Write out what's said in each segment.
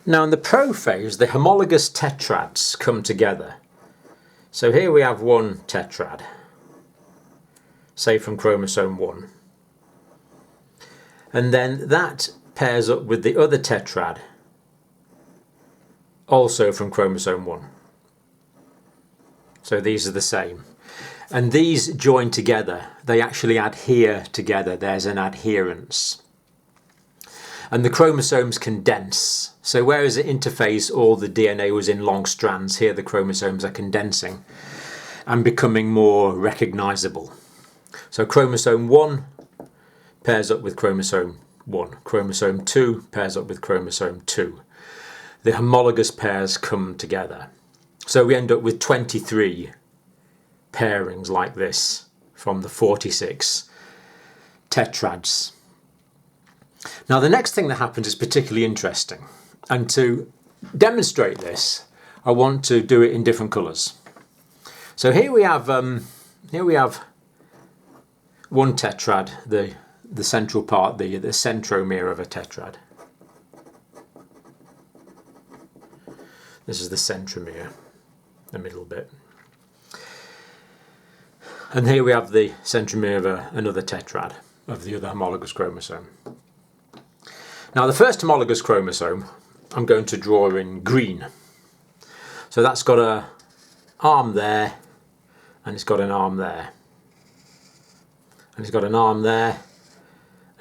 Now in the prophase, the homologous tetrads come together. So here we have one tetrad, say from chromosome 1. And then that pairs up with the other tetrad, also from chromosome 1. So these are the same. And these join together. They actually adhere together. There's an adherence. And the chromosomes condense. So whereas at interphase all the DNA was in long strands, here the chromosomes are condensing and becoming more recognizable. So chromosome 1 pairs up with chromosome 1. Chromosome 2 pairs up with chromosome 2. The homologous pairs come together. So we end up with 23 pairings like this from the 46 tetrads. Now the next thing that happens is particularly interesting, and to demonstrate this I want to do it in different colours. So here we have one tetrad, the central part, the centromere of a tetrad. This is the centromere, the middle bit. And here we have the centromere of another tetrad, of the other homologous chromosome. Now the first homologous chromosome I'm going to draw in green. So that's got an arm there, and it's got an arm there. And it's got an arm there,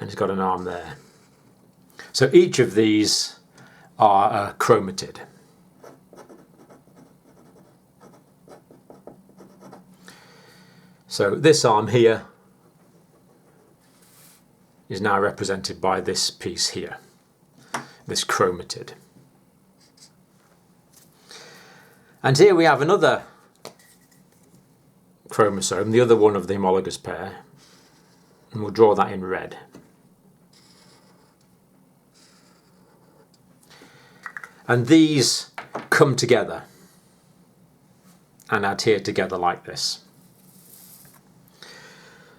and it's got an arm there. So each of these are a chromatid. So this arm here is now represented by this piece here, this chromatid. And here we have another chromosome, the other one of the homologous pair, and we'll draw that in red. And these come together and adhere together like this.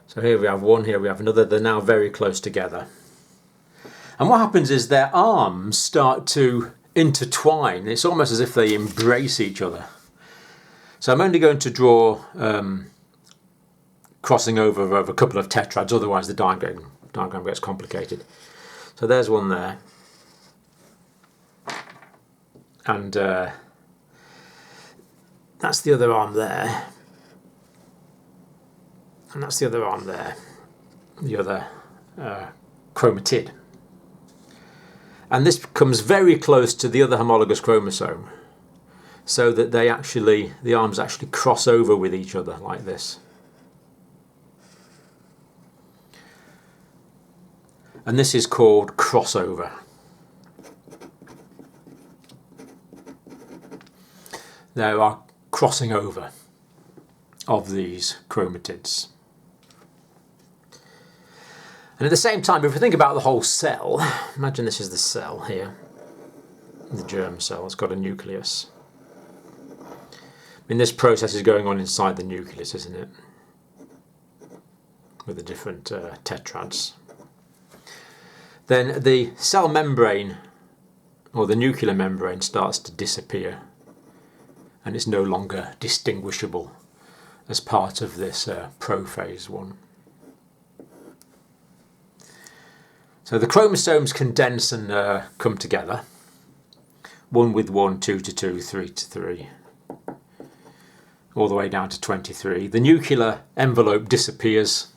So here we have one, here we have another. They're now very close together. And what happens is their arms start to intertwine. It's almost as if they embrace each other. So I'm only going to draw crossing over of a couple of tetrads, otherwise the diagram gets complicated. So there's one there. And that's the other arm there. And that's the other arm there, the other chromatid. And this comes very close to the other homologous chromosome, so that the arms actually cross over with each other like this. And this is called crossover. There are crossing over of these chromatids. And at the same time, if we think about the whole cell, imagine this is the cell here, the germ cell. It's got a nucleus. I mean, this process is going on inside the nucleus, isn't it? With the different tetrads. Then the cell membrane, or the nuclear membrane, starts to disappear, and it's no longer distinguishable as part of this prophase I. So the chromosomes condense and come together. 1 with 1, 2 to 2, 3 to 3, all the way down to 23. The nuclear envelope disappears.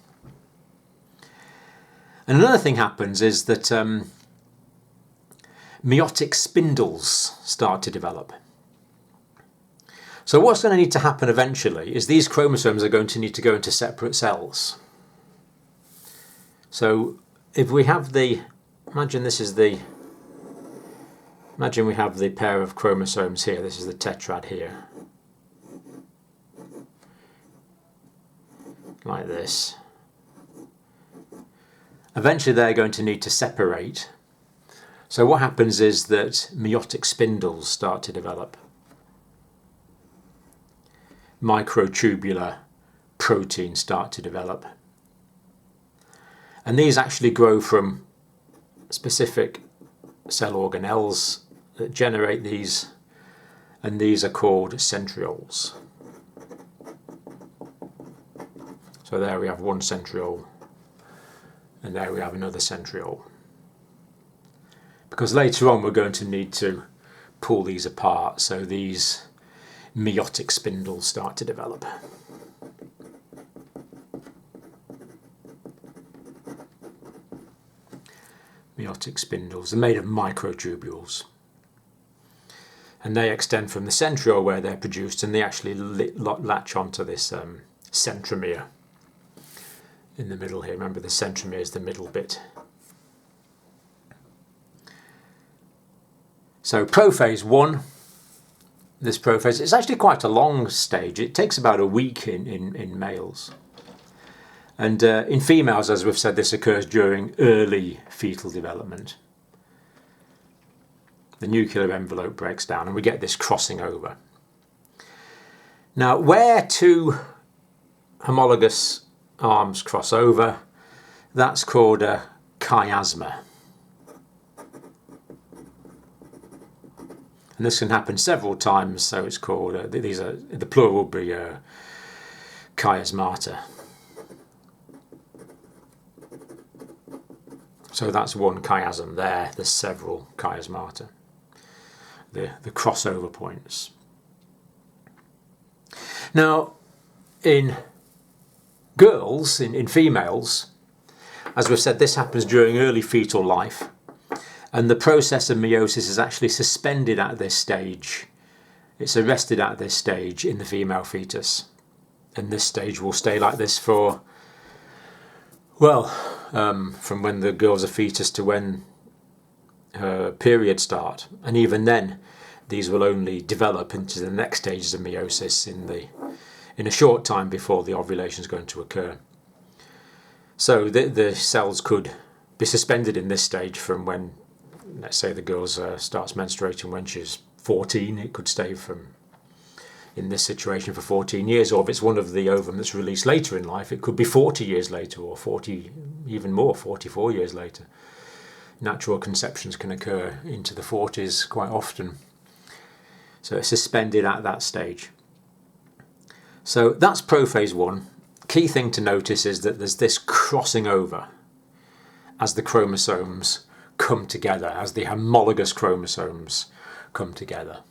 And another thing happens is that meiotic spindles start to develop. So what's going to need to happen eventually is these chromosomes are going to need to go into separate cells. So if we have imagine we have the pair of chromosomes here, this is the tetrad here, like this. Eventually they're going to need to separate. So what happens is that meiotic spindles start to develop. Microtubular proteins start to develop. And these actually grow from specific cell organelles that generate these, and these are called centrioles. So there we have one centriole, and there we have another centriole. Because later on we're going to need to pull these apart, so these meiotic spindles start to develop. Meiotic spindles are made of microtubules, and they extend from the centriole where they're produced, and they actually latch onto this centromere in the middle here. Remember, the centromere is the middle bit. So prophase I, this prophase, it's actually quite a long stage. It takes about a week in males. And in females, as we've said, this occurs during early fetal development. The nuclear envelope breaks down and we get this crossing over. Now, where two homologous arms cross over, that's called a chiasma. And this can happen several times, so it's called, these are, the plural will be chiasmata. So that's one chiasm there, there's several chiasmata, the crossover points. Now, in girls, in females, as we've said, this happens during early fetal life, and the process of meiosis is actually suspended at this stage. It's arrested at this stage in the female fetus, and this stage will stay like this for, well, from when the girl's a fetus to when her periods start, and even then these will only develop into the next stages of meiosis in a short time before the ovulation is going to occur. So the cells could be suspended in this stage from when, let's say, the girl starts menstruating when she's 14. It could stay in this situation for 14 years, or if it's one of the ovum that's released later in life, it could be 40 years later, or 40, even more, 44 years later. Natural conceptions can occur into the 40s quite often. So it's suspended at that stage. So that's prophase I. Key thing to notice is that there's this crossing over as the chromosomes come together, as the homologous chromosomes come together.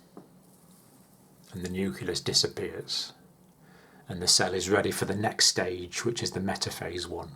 And the nucleus disappears. And the cell is ready for the next stage, which is the metaphase I.